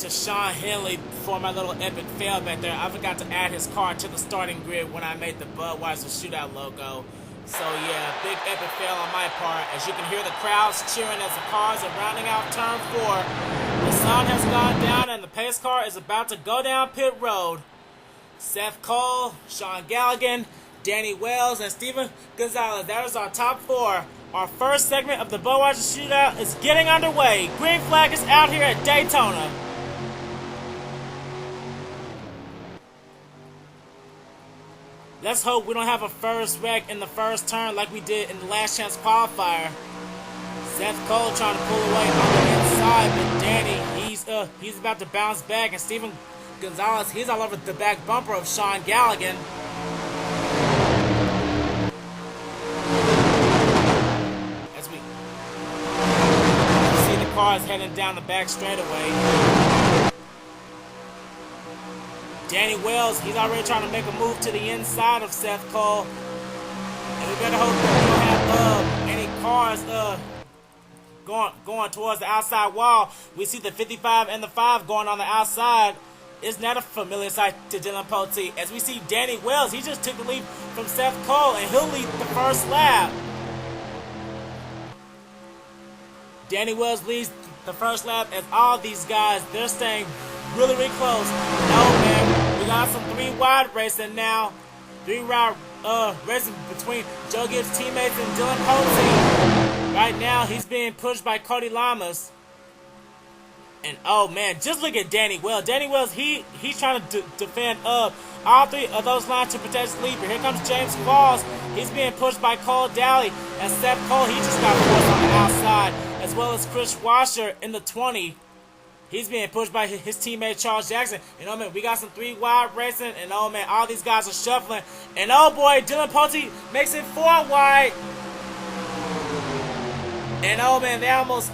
to Sean Henley for my little epic fail back there. I forgot to add his car to the starting grid when I made the Budweiser Shootout logo. So yeah, big epic fail on my part. As you can hear the crowds cheering as the cars are rounding out turn 4. The sun has gone down and the pace car is about to go down pit road. Seth Cole, Sean Galligan, Danny Wells, and Steven Gonzalez. That is our top 4. Our first segment of the Budweiser Shootout is getting underway. Green flag is out here at Daytona. Let's hope we don't have a first wreck in the first turn like we did in the last chance qualifier. Seth Cole trying to pull away on the inside, but Danny, he's about to bounce back, and Steven Gonzalez, he's all over the back bumper of Sean Galligan. As we see the cars heading down the back straightaway. Danny Wells, he's already trying to make a move to the inside of Seth Cole. And we better hope that we don't have any cars going towards the outside wall. We see the 55 and the 5 going on the outside. Isn't that a familiar sight to Dylan Pote? As we see Danny Wells, he just took the lead from Seth Cole, and he'll lead the first lap. Danny Wells leads the first lap as all these guys, they're staying really close. No, man, we got some 3 wide racing now. 3 wide racing between Joe Gibbs' teammates and Dylan Pote. Right now, he's being pushed by Cody Lamas. And oh man, just look at Danny Wells. Danny Wells, he's trying to defend all 3 of those lines to protect his lead. Here comes James Falls. He's being pushed by Cole Daly. And Seth Cole, he just got forced on the outside. As well as Chris Washer in the 20. He's being pushed by his teammate Charles Jackson. And oh man, we got some 3 wide racing. And oh man, all these guys are shuffling. And oh boy, Dylan Pote makes it 4 wide. And oh man, they almost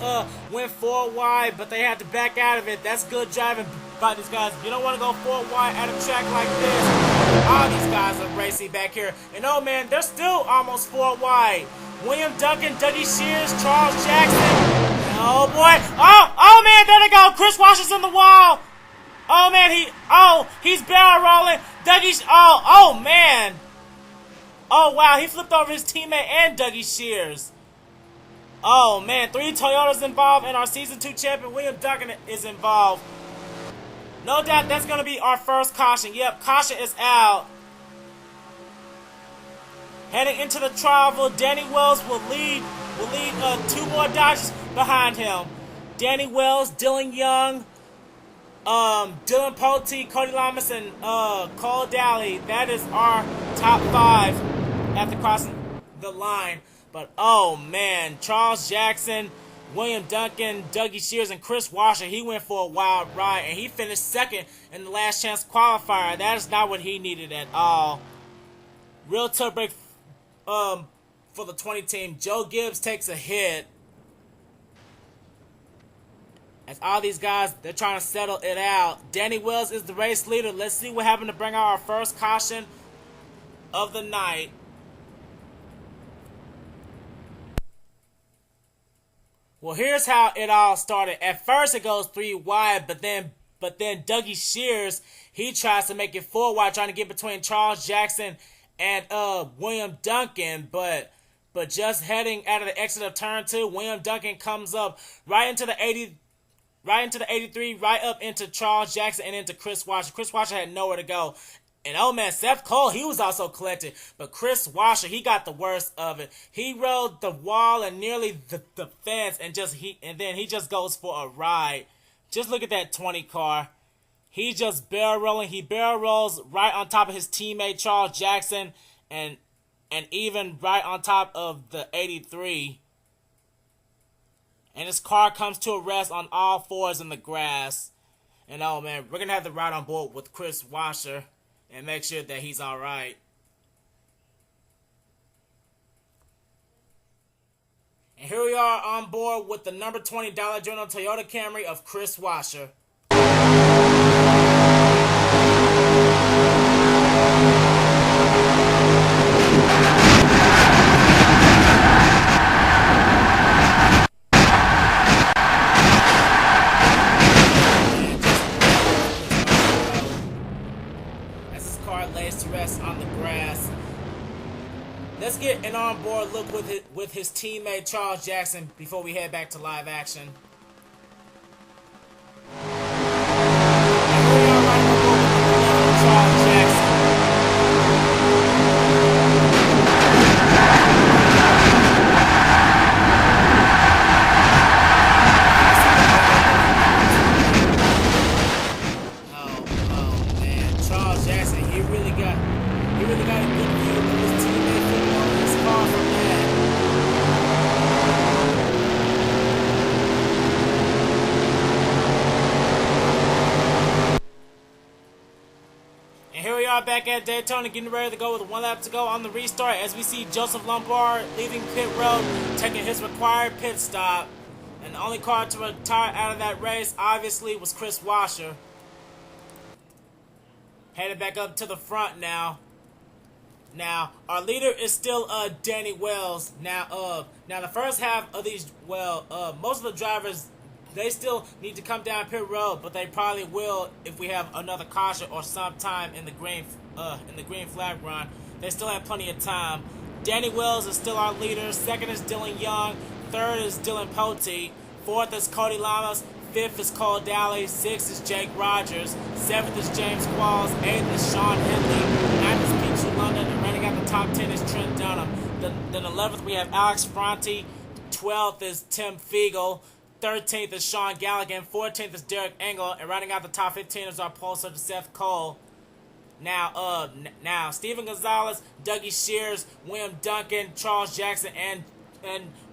went 4 wide, but they had to back out of it. That's good driving by these guys. You don't want to go 4 wide at a track like this. All these guys are racing back here. And oh man, they're still almost 4 wide. William Duncan, Dougie Shears, Charles Jackson. Oh boy. Oh man, there they go. Chris Washer's in the wall. Oh man, he's barrel rolling. Oh man. Oh wow, he flipped over his teammate and Dougie Shears. Oh man, 3 Toyotas involved, and our Season 2 champion William Duncan is involved. No doubt that's going to be our first caution. Yep, caution is out. Heading into the trial, Danny Wells will lead 2 more Dodgers behind him. Danny Wells, Dylan Young, Dylan Pote, Cody Lamas, and Cole Daly. That is our top 5 after crossing the line. But oh man, Charles Jackson, William Duncan, Dougie Shears, and Chris Washer, he went for a wild ride, and he finished 2nd in the last chance qualifier. That is not what he needed at all. Real tough break for the 20 team. Joe Gibbs takes a hit. As all these guys, they're trying to settle it out. Danny Wells is the race leader. Let's see what happened to bring out our first caution of the night. Well, here's how it all started. At first, it goes 3 wide, but then Dougie Shears, he tries to make it 4 wide, trying to get between Charles Jackson and William Duncan, but just heading out of the exit of turn 2, William Duncan comes up right into the 83, right up into Charles Jackson and into Chris Washer. Chris Washer had nowhere to go. And oh man, Seth Cole, he was also collected. But Chris Washer, he got the worst of it. He rode the wall and nearly the fence, and then he just goes for a ride. Just look at that 20 car. He's just barrel rolling. He barrel rolls right on top of his teammate Charles Jackson, and even right on top of the 83. And his car comes to a rest on all 4s in the grass. And oh man, we're gonna have to ride on board with Chris Washer and make sure that he's alright. And here we are on board with the number 20 Dollar General Toyota Camry of Chris Washer. car lays to rest on the grass. Let's get an onboard look with his teammate Charles Jackson before we head back to live action. Charles Jackson. Oh man, Charles Jackson, he really got a good view of his teammate putting on his car from that. And here we are back at Daytona, getting ready to go with 1 lap to go on the restart as we see Joseph Lombard leaving pit road, taking his required pit stop. And the only car to retire out of that race, obviously, was Chris Washer. Headed back up to the front now. Now, our leader is still Danny Wells. Now the first half of these, most of the drivers, they still need to come down pit road, but they probably will if we have another caution or sometime in the green flag run. They still have plenty of time. Danny Wells is still our leader. Second is Dylan Young. Third is Dylan Poteet. Fourth is Cody Lamas. Fifth is Cole Daly. Sixth is Jake Rogers. Seventh is James Qualls. Eighth is Sean Henley. Ninth is Peter London. And running out the top 10 is Trent Dunham. Then 11th we have Alex Ferranti. 12th is Tim Fiegel. 13th is Sean Galligan. 14th is Derek Engel. And running out the top 15 is our pole searcher Seth Cole. Now Steven Gonzalez, Dougie Shears, William Duncan, Charles Jackson, and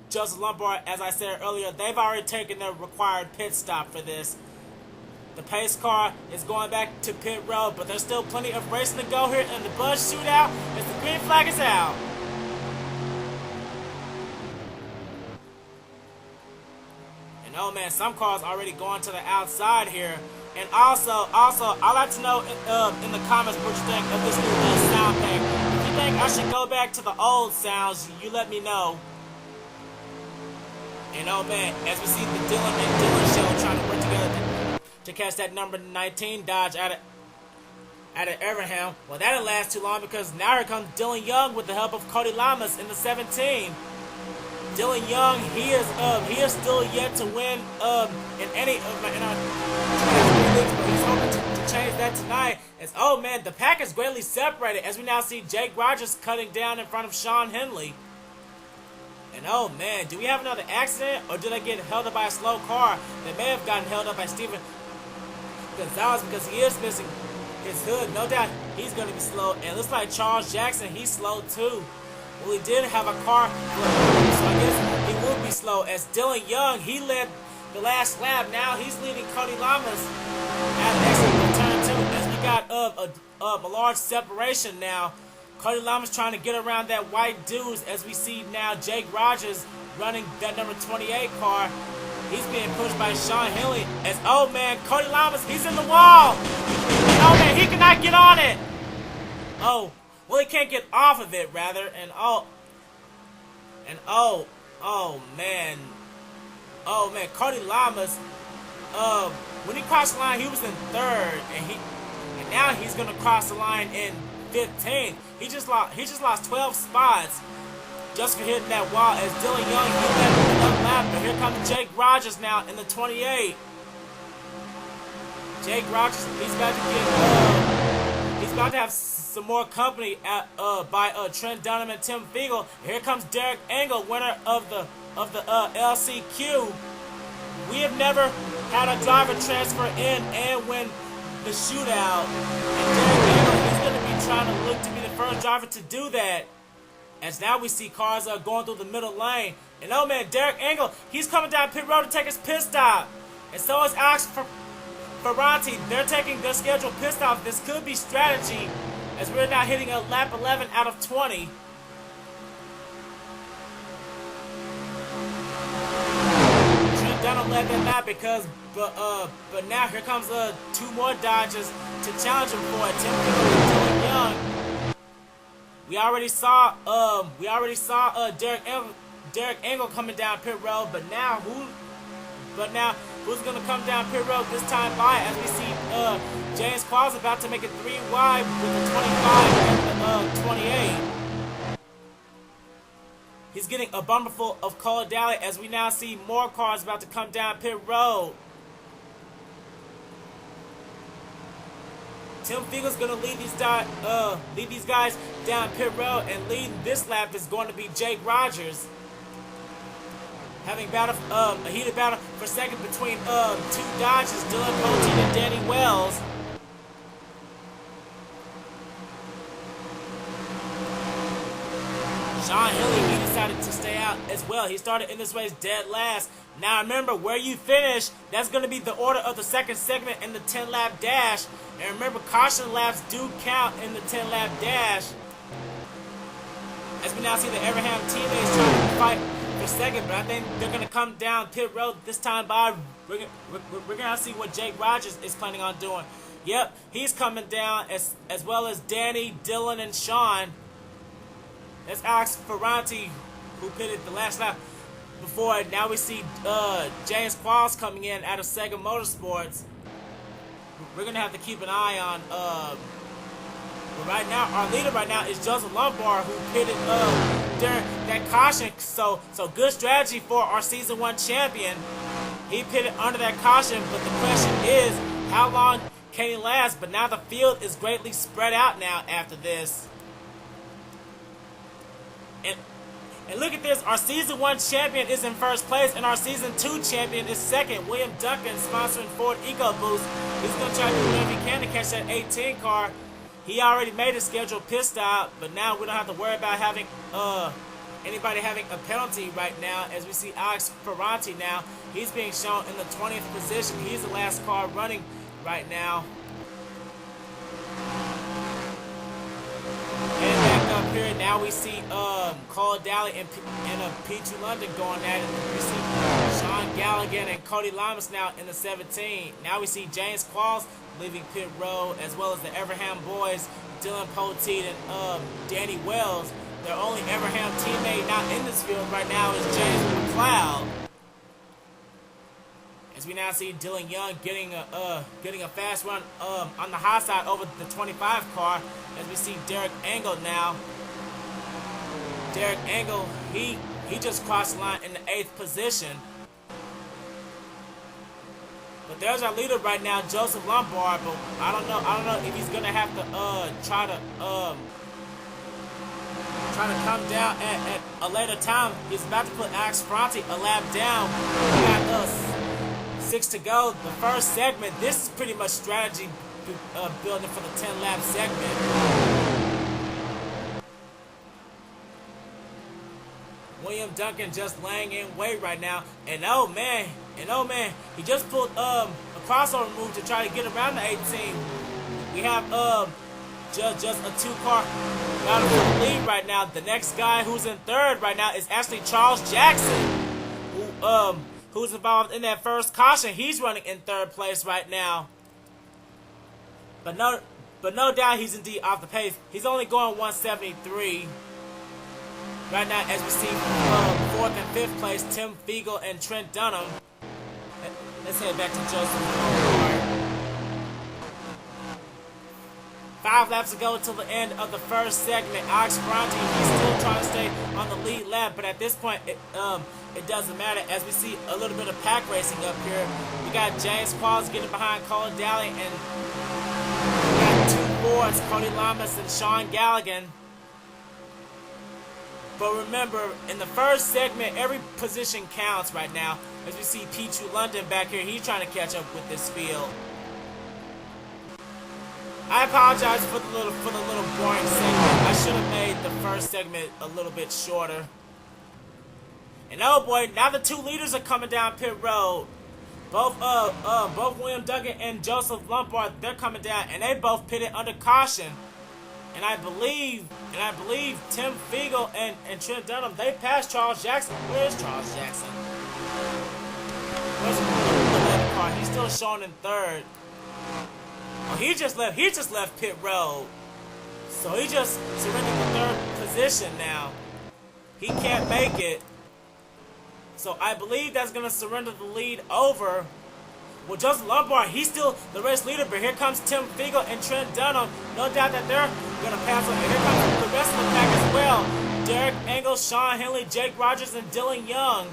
Joseph Lombard, as I said earlier, they've already taken their required pit stop for this. The pace car is going back to pit road, but there's still plenty of racing to go here in the Budweiser Shootout as the green flag is out. And oh man, some cars already going to the outside here. And also, I'd like to know in the comments what you think of this new sound pack. If you think I should go back to the old sounds, you let me know. And oh man, as we see the Dylan and Dylan show trying to work together to catch that number 19 Dodge out of Evernham. Well, that didn't last too long because now here comes Dylan Young with the help of Cody Lamas in the 17. Dylan Young, he is still yet to win in any of our leagues, but he's hoping to change that tonight. As oh man, the pack is greatly separated as we now see Jake Rogers cutting down in front of Sean Henley. And oh man, do we have another accident or did I get held up by a slow car? They may have gotten held up by Steven Gonzalez because he is missing his hood. No doubt he's going to be slow. And it looks like Charles Jackson, he's slow too. Well, he did have a car, so I guess he will be slow. As Dylan Young, he led the last lap. Now he's leading Cody Lamas at an exit turn 2. As we got a large separation now. Cody Lamas trying to get around that white dudes as we see now Jake Rogers running that number 28 car. He's being pushed by Sean Henley as, oh man, Cody Lamas, he's in the wall. And, oh man, he cannot get on it. Oh, well he can't get off of it rather. And oh man, Cody Lamas, when he crossed the line, he was in 3rd, and now he's gonna cross the line in 15th. He just lost 12 spots just for hitting that wall. As Dylan Young hit that lap, but here comes Jake Rogers now in the 28. Jake Rogers, he's about to have some more company by Trent Dunham and Tim Fiegel. Here comes Derek Engel, winner of the LCQ. We have never had a driver transfer in and win the shootout. And Derek Engel, he's going to be trying to look to be the first driver to do that. As now we see cars going through the middle lane. And oh man, Derek Engel, he's coming down pit road to take his pit stop. And so is Alex Ferranti. They're taking their scheduled pit stop. This could be strategy as we're now hitting a lap 11 out of 20. Trent Dunham led that lap because, but now here comes 2 more Dodgers to challenge him for it. Tim Fiegel and Dylan Young. We already saw Derek Engel coming down pit road, but now who's gonna come down pit road this time by as we see James Qualls about to make it 3 wide with the 25 and the 28. He's getting a bumper full of Cole Daly as we now see more cars about to come down pit road. Tim Fiegel's going to lead these guys down pit road, and leading this lap is going to be Jake Rogers. Having a heated battle for second between two Dodgers, Dylan Poteet and Danny Wells. Sean Hilly, he decided to stay out as well. He started in this race dead last. Now remember, where you finish, that's going to be the order of the second segment in the 10-lap dash. And remember, caution laps do count in the 10-lap dash. As we now see the Everham teammates trying to fight for second, but I think they're going to come down pit road this time by. We're going to see what Jake Rogers is planning on doing. Yep, he's coming down as well as Danny, Dylan, and Sean. That's Alex Ferranti, who pitted the last lap before. Now we see James Qualls coming in out of Sega Motorsports. We're going to have to keep an eye on. But right now, our leader right now is Joseph Lombard, who pitted during that caution. So good strategy for our Season 1 champion. He pitted under that caution, but the question is, how long can he last? But now the field is greatly spread out now after this. And look at this, our Season 1 champion is in first place, and our Season 2 champion is second. William Duncan, sponsoring Ford EcoBoost. He's going to try to do whatever he can to catch that 18 car. He already made a scheduled pit stop, but now we don't have to worry about having anybody having a penalty right now. As we see Alex Ferranti now, he's being shown in the 20th position. He's the last car running right now. Up here, now we see Cole Daly and P2 London going at it. We see Sean Galligan and Cody Lamas now in the 17. Now we see James Qualls leaving pit road, as well as the Everham boys, Dylan Poteet and Danny Wells. Their only Everham teammate not in this field right now is James McLeod. As we now see Dylan Young getting a fast run on the high side over the 25 car. As we see Derek Engel now. Derek Engel, he just crossed the line in the 8th position. But there's our leader right now, Joseph Lombard. But I don't know if he's gonna have to try to come down at a later time. He's about to put Alex Ferranti a lap down. We got 6 to go. The first segment. This is pretty much strategy building for the 10-lap segment. William Duncan just laying in wait right now, and oh man, he just pulled a crossover move to try to get around the 18. We have just a 2-car battle for the lead right now. The next guy who's in third right now is actually Charles Jackson, who's involved in that first caution. He's running in third place right now. But no doubt he's indeed off the pace. He's only going 173. Right now, as we see 4th and 5th place, Tim Fiegel and Trent Dunham. Let's head back to Joseph. 5 laps to go till the end of the first segment. Alex Ferranti, he's still trying to stay on the lead lap, but at this point, it doesn't matter. As we see a little bit of pack racing up here, we got James Qualls getting behind Cole Daly, and we got 2 Fords, Cody Lamas and Sean Galligan. But remember, in the first segment, every position counts right now. As we see P2 London back here, he's trying to catch up with this field. I apologize for the little boring segment. I should have made the first segment a little bit shorter. And oh boy, now the 2 leaders are coming down pit road. Both William Duggan and Joseph Lombard, they're coming down, and they both pitted under caution. And I believe Tim Fiegel and Trent Dunham, they passed Charles Jackson. Where's Charles Jackson? Where's the car? He's still shown in third. Oh, he just left pit road. So he just surrendered the 3rd position now. He can't make it. So I believe that's gonna surrender the lead over. Well, Joseph Lombard, he's still the race leader, but here comes Tim Fiegel and Trent Dunham. No doubt that they're going to pass on. And here comes the rest of the pack as well. Derek Engel, Sean Henley, Jake Rogers, and Dylan Young.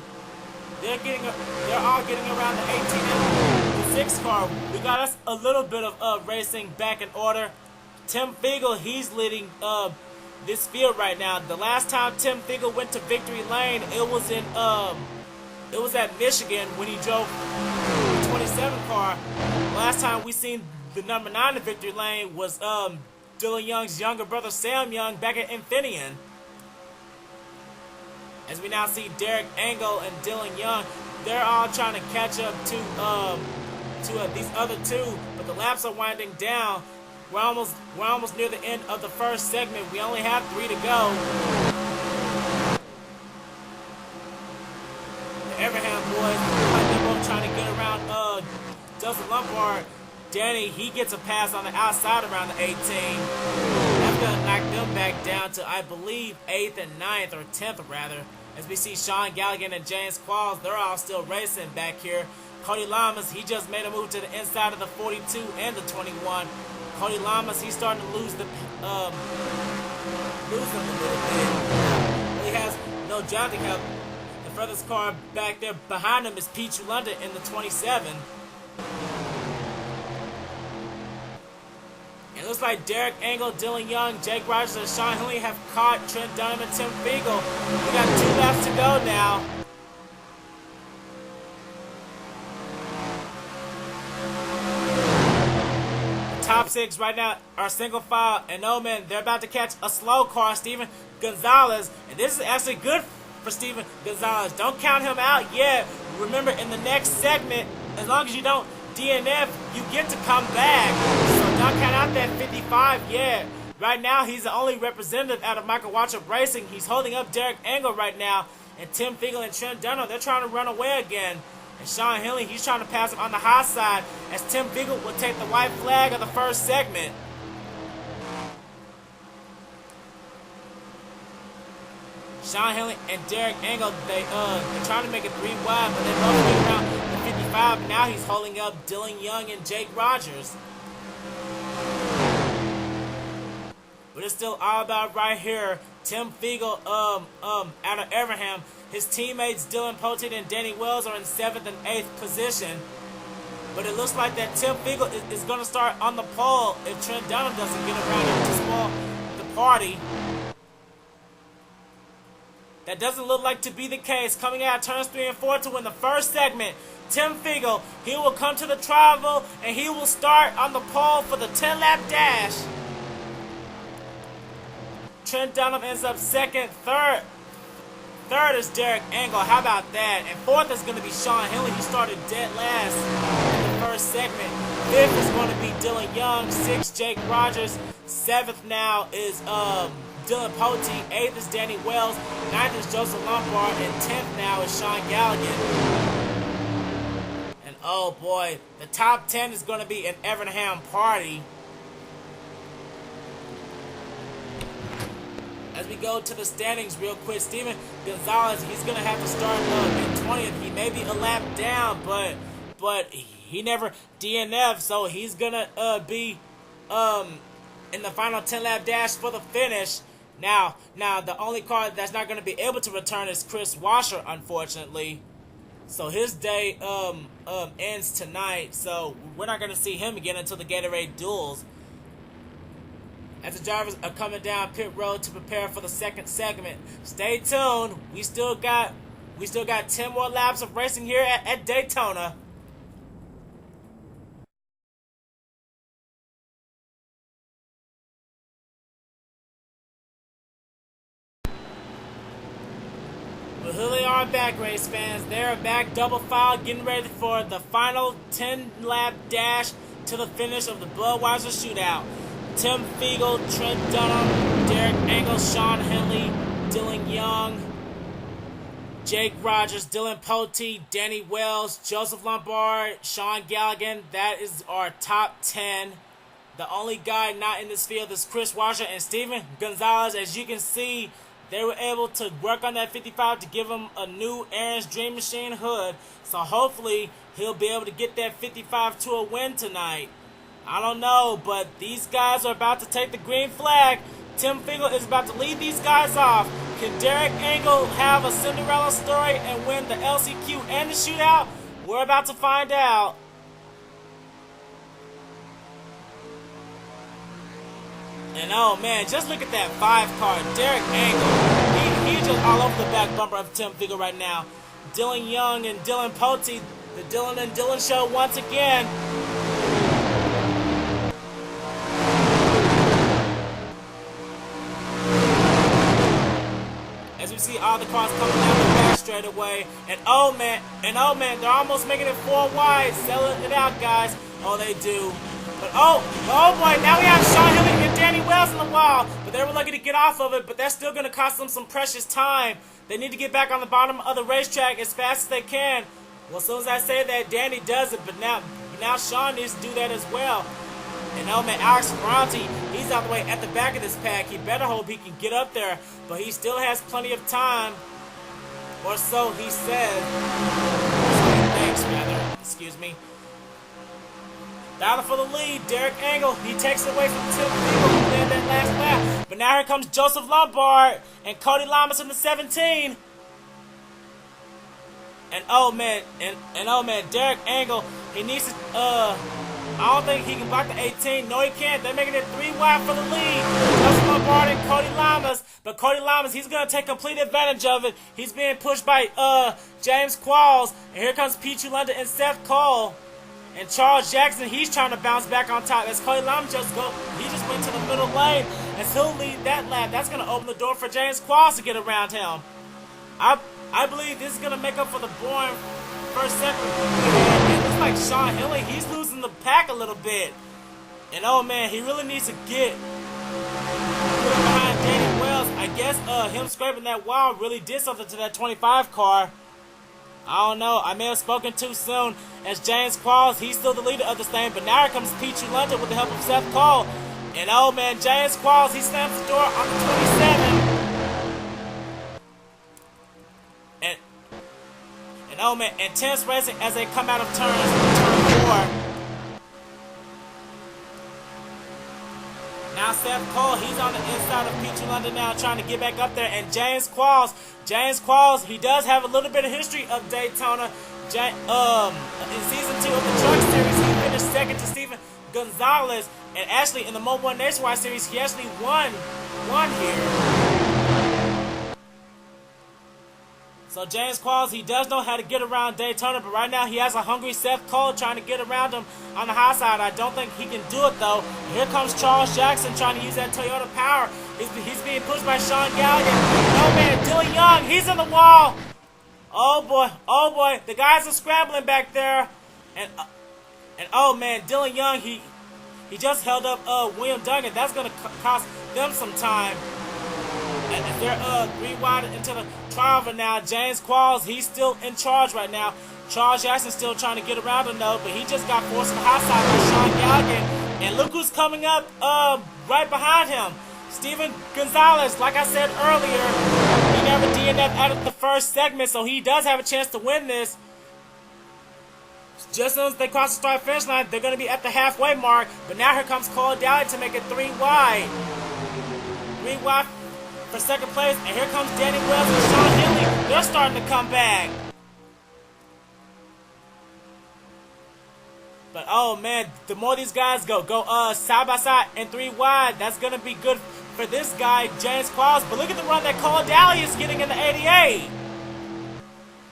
They're all getting around the 18 and the 6 car. We got us a little bit of racing back in order. Tim Fiegel, he's leading this field right now. The last time Tim Fiegel went to victory lane, it was at Michigan when he drove the 27 car. Last time we seen the number 9 in victory lane was Dylan Young's younger brother Sam Young back at Infineon. As we now see Derek Engel and Dylan Young, they're all trying to catch up to these other two, but the laps are winding down. We're almost near the end of the first segment. We only have 3 to go. The Everham boys, they're both trying to get around Joseph Lombard. Danny, he gets a pass on the outside around the 18. That's going to knock them back down to, I believe, 8th and 9th, or 10th rather. As we see Sean Galligan and James Qualls, they're all still racing back here. Cody Lamas, he just made a move to the inside of the 42 and the 21. Cody Lamas, he's starting to lose them a little bit. He has no driving help. The furthest car back there behind him is Pete Chulunda in the 27. It looks like Derek Engel, Dylan Young, Jake Rogers, and Sean Henley have caught Trent Dunham and Tim Fiegel. We got 2 laps to go now. Top 6 right now are single file, and oh man, they're about to catch a slow car, Steven Gonzalez, and this is actually good for Steven Gonzalez. Don't count him out yet. Remember, in the next segment, as long as you don't DNF, you get to come back. So don't count out that 55 yet. Right now, he's the only representative out of Michael Waltrip Racing. He's holding up Derek Engel right now, and Tim Fiegel and Trent Dunham, they're trying to run away again. And Sean Henley, he's trying to pass him on the high side as Tim Fiegel will take the white flag of the first segment. Sean Henley and Derek Engel, they're trying to make it 3 wide, but they both get around the 55. Now he's holding up Dylan Young and Jake Rogers. But it's still all about right here. Tim Fiegel out of Everham. His teammates Dylan Poteet and Danny Wells are in 7th and 8th position. But it looks like that Tim Fiegel is going to start on the pole if Trent Dunham doesn't get around him to spoil the party. That doesn't look like to be the case. Coming out turns 3 and 4 to win the first segment, Tim Fiegel, he will come to the tribal and he will start on the pole for the 10-lap dash. Trent Dunham ends up 2nd. Third is Derek Engel. How about that? And 4th is going to be Sean Henley, who started dead last in the first segment. 5th is going to be Dylan Young. 6th, Jake Rogers. 7th now is Dylan Poteet. 8th is Danny Wells. 9th is Joseph Lombard. And 10th now is Sean Galligan. And oh boy, the top 10 is going to be an Everham party. As we go to the standings real quick, Steven Gonzalez, he's going to have to start in 20th. He may be a lap down, but he never DNF'd, so he's going to be in the final 10-lap dash for the finish. Now, the only car that's not going to be able to return is Chris Washer, unfortunately. So his day ends tonight, so we're not going to see him again until the Gatorade Duels. As the drivers are coming down pit road to prepare for the second segment. Stay tuned. We still got 10 more laps of racing here at Daytona. Well, here they are back, race fans. They're back double file, getting ready for the final 10-lap dash to the finish of the Budweiser Shootout. Tim Fiegel, Trent Dunham, Derek Engel, Sean Henley, Dylan Young, Jake Rogers, Dylan Poteet, Danny Wells, Joseph Lombard, Sean Galligan. That is our top 10. The only guy not in this field is Chris Washer and Steven Gonzalez. As you can see, they were able to work on that 55 to give him a new Aaron's Dream Machine hood. So hopefully he'll be able to get that 55 to a win tonight. I don't know, but these guys are about to take the green flag. Tim Fiegel is about to lead these guys off. Can Derek Engel have a Cinderella story and win the LCQ and the shootout? We're about to find out. And oh man, just look at that 5 car. Derek Engel, he's just all over the back bumper of Tim Fiegel right now. Dylan Young and Dylan Pote, the Dylan and Dylan show once again. As we see all the cars coming down the back straightaway. And oh man, they're almost making it 4 wide. Selling it out, guys. Oh, they do. But oh boy, now we have Sean Henley and Danny Wells in the wall. But they were lucky to get off of it, but that's still going to cost them some precious time. They need to get back on the bottom of the racetrack as fast as they can. Well, as soon as I say that, Danny does it, but now Sean needs to do that as well. And oh man, Alex Ferranti, he's out the way at the back of this pack. He better hope he can get up there, but he still has plenty of time. Or so he said. Thanks, rather. Excuse me. Battle for the lead, Derek Engel, he takes it away from Tim Fiegel who led that last lap. But now here comes Joseph Lombard and Cody Lamas in the 17. And oh man, Derek Engel, he needs to, I don't think he can block the 18. No, he can't. They're making it 3 wide for the lead. Joseph Lombard and Cody Lamas. But Cody Lamas, he's going to take complete advantage of it. He's being pushed by James Qualls. And here comes Pichu London and Seth Cole. And Charles Jackson, he's trying to bounce back on top. As Cody Lamas he just went to the middle lane. As he'll lead that lap, that's going to open the door for James Qualls to get around him. I believe this is going to make up for the boring first second. It looks like Sean Henley, he's losing the pack a little bit. And oh man, he really needs to get behind Danny Wells. I guess him scraping that wall really did something to that 25 car. I don't know. I may have spoken too soon. As James Qualls, he's still the leader of this thing. But now here comes Pichu London with the help of Seth Cole. And oh man, James Qualls, he slams the door on the 27. And oh man, intense racing as they come out of turn 4. Now Seth Cole, he's on the inside of Pichu London now trying to get back up there. And James Qualls, he does have a little bit of history of Daytona. In Season 2 of the Truck Series, he finished second to Steven Gonzalez. And actually, in the Mobil 1 Nationwide Series, he actually won here. So James Qualls, he does know how to get around Daytona, but right now he has a hungry Seth Cole trying to get around him on the high side. I don't think he can do it though. Here comes Charles Jackson trying to use that Toyota power. He's being pushed by Sean Gallagher. Oh man, Dylan Young, he's in the wall. Oh boy, the guys are scrambling back there. And oh man, Dylan Young, he just held up William Duggan. That's gonna cost them some time. And they're 3 wide into the trial now. James Qualls, he's still in charge right now. Charles Jackson's still trying to get around him though, but he just got forced to the high side by Sean Gallagher. And look who's coming up right behind him. Steven Gonzalez, like I said earlier, he never DNF'd out of the first segment, so he does have a chance to win this. Just as soon as they cross the start finish line, they're going to be at the halfway mark. But now here comes Cole Dowdy to make it 3 wide. 3 wide for second place, and here comes Danny Wells and Sean Henley. They're starting to come back. But oh man, the more these guys go side by side and 3 wide, that's gonna be good for this guy, James Qualls. But look at the run that Cole Dowdy is getting in the 88.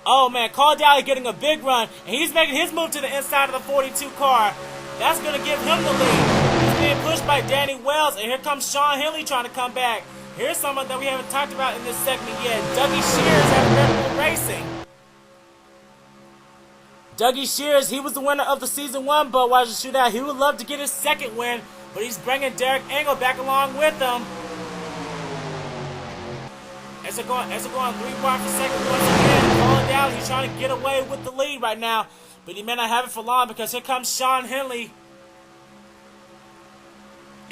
Oh man, Cole Dowdy getting a big run, and he's making his move to the inside of the 42 car. That's gonna give him the lead. He's being pushed by Danny Wells, and here comes Sean Henley trying to come back. Here's someone that we haven't talked about in this segment yet. Dougie Shears at Red Bull Racing. Dougie Shears, he was the winner of the Season 1 Budweiser Shootout. He would love to get his second win, but he's bringing Derek Engel back along with him. As they're going 3 wide for second once again. Falling down, he's trying to get away with the lead right now, but he may not have it for long because here comes Sean Henley.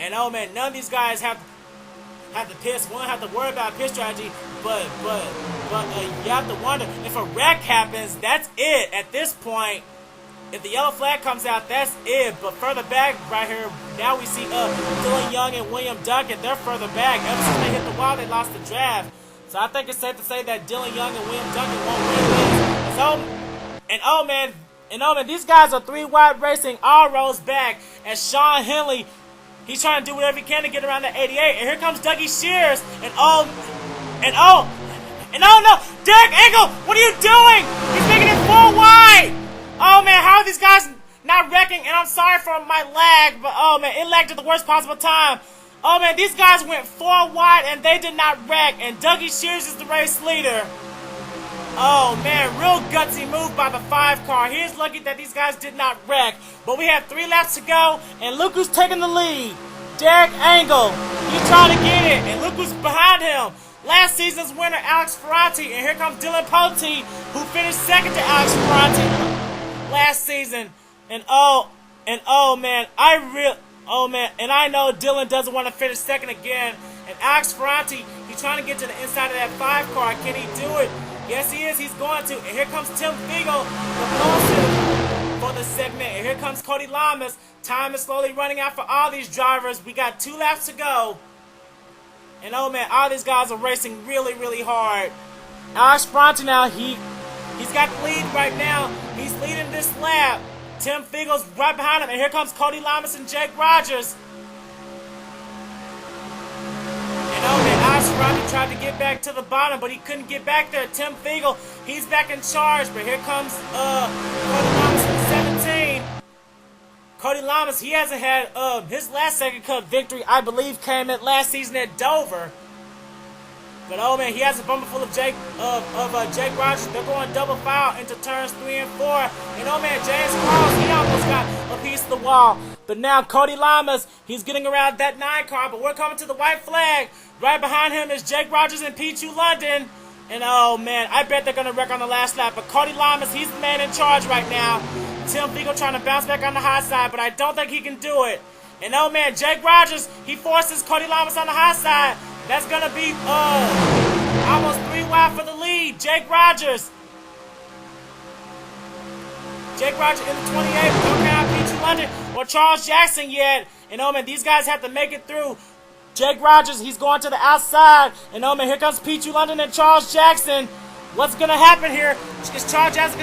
And oh man, none of these guys have have to piss. One have to worry about pit strategy, but you have to wonder if a wreck happens. That's it at this point. If the yellow flag comes out, that's it. But further back right here, now we see Dylan Young and William Duncan. They're further back. Ever since they hit the wall, they lost the draft. So I think it's safe to say that Dylan Young and William Duncan won't win this. And oh man, these guys are 3 wide racing all rows back. And Sean Henley, he's trying to do whatever he can to get around the 88. And here comes Dougie Shears. And oh no, Derek Engel, what are you doing? He's making it 4 wide. Oh man, how are these guys not wrecking? And I'm sorry for my lag, but oh man, it lagged at the worst possible time. Oh man, these guys went 4 wide and they did not wreck. And Dougie Shears is the race leader. Oh man, real gutsy move by the 5 car. He's lucky that these guys did not wreck. But we have 3 laps to go, and look who's taking the lead. Derek Engel, he's trying to get it, and look who's behind him. Last season's winner, Alex Ferranti, and here comes Dylan Pote, who finished second to Alex Ferranti last season. And oh man, and I know Dylan doesn't want to finish second again. And Alex Ferranti, he's trying to get to the inside of that 5 car. Can he do it? Yes, he is. He's going to. And here comes Tim Fiegel, the boss for the segment. And here comes Cody Lamas. Time is slowly running out for all these drivers. We got 2 laps to go. And oh man, all these guys are racing really, really hard. Alex Ferranti now, he's got the lead right now. He's leading this lap. Tim Fiegel's right behind him. And here comes Cody Lamas and Jake Rogers. And oh man, Alex Ferranti tried to get back to the bottom, but he couldn't get back there. Tim Fiegel, he's back in charge. But here comes Cody Lamas in 17. Cody Lamas, he hasn't had his last SEGA Cup victory, I believe, came in last season at Dover. But oh man, he has a bumper full of Jake Rogers. They're going double foul into turns 3 and 4. And oh man, James Cross, he almost got a piece of the wall. But now Cody Lamas, he's getting around that 9 car. But we're coming to the white flag. Right behind him is Jake Rogers and P2 London. And oh man, I bet they're gonna wreck on the last lap. But Cody Lamas, he's the man in charge right now. Tim Fiegel trying to bounce back on the high side, but I don't think he can do it. And oh man, Jake Rogers, he forces Cody Lamas on the high side. That's gonna be almost 3 wide for the lead. Jake Rogers in the 28, don't count P2 London or Charles Jackson yet. And oh man, these guys have to make it through. Jake Rogers, he's going to the outside. And oh man, here comes P2 London and Charles Jackson. What's gonna happen here? Is Charles Jackson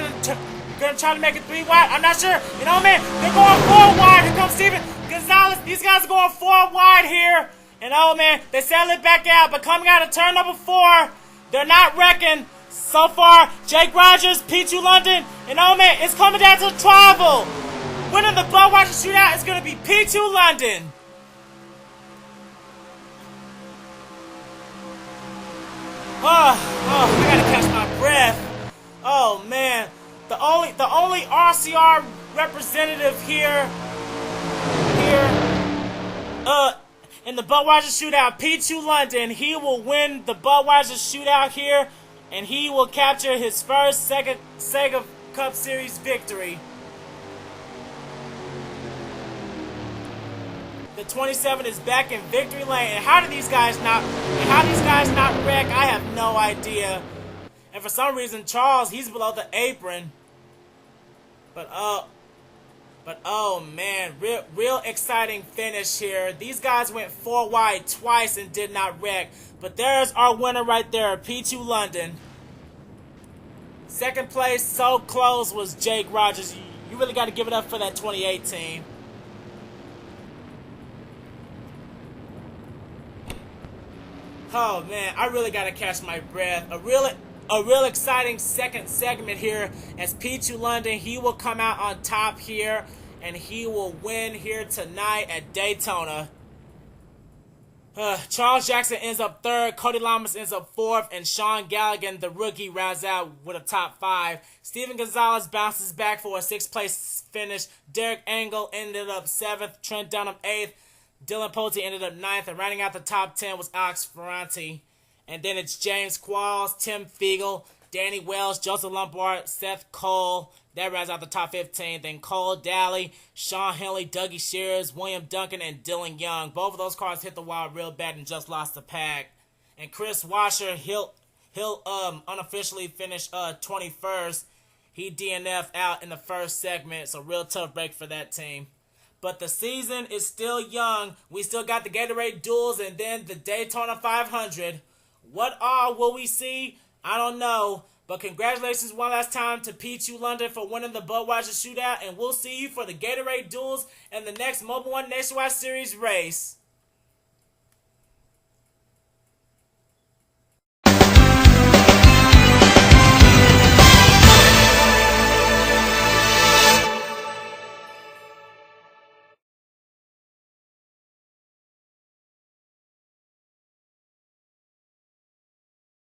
gonna try to make it 3 wide? I'm not sure. And oh man, they're going 4 wide. Here comes Steven Gonzalez. These guys are going 4 wide here. And oh man, they settle it back out. But coming out of turn number 4, they're not wrecking. So far, Jake Rogers, P2 London, and oh man, it's coming down to the tribal. Winning the Budweiser Shootout is going to be P2 London. I gotta catch my breath. Oh man, the only RCR representative here, in the Budweiser Shootout, P2 London, he will win the Budweiser Shootout here, and he will capture his first SEGA Cup Series victory. The 27 is back in victory lane, and how these guys not wreck? I have no idea. And for some reason, Charles, he's below the apron. But oh man, real exciting finish here. These guys went 4 wide twice and did not wreck. But there's our winner right there, P2 London. Second place, so close, was Jake Rogers. You really got to give it up for that 2018. Oh man, I really got to catch my breath. A real exciting second segment here as P2 London, he will come out on top here, and he will win here tonight at Daytona. Charles Jackson ends up 3rd, Cody Lamas ends up 4th, and Sean Galligan, the rookie, rounds out with a top 5. Steven Gonzalez bounces back for a 6th place finish. Derek Engel ended up 7th, Trent Dunham 8th, Dylan Pote ended up 9th, and rounding out the top 10 was Alex Ferranti. And then it's James Qualls, Tim Fiegel, Danny Wells, Joseph Lombard, Seth Cole. That rounds out the top 15. Then Cole Daly, Sean Henley, Dougie Shears, William Duncan, and Dylan Young. Both of those cars hit the wall real bad and just lost the pack. And Chris Washer, he'll unofficially finish 21st. He DNF'd out in the first segment, so real tough break for that team. But the season is still young. We still got the Gatorade Duels and then the Daytona 500. What all will we see? I don't know. But congratulations one last time to P2 London for winning the Budweiser Shootout. And we'll see you for the Gatorade Duels and the next Mobile One Nationwide Series race.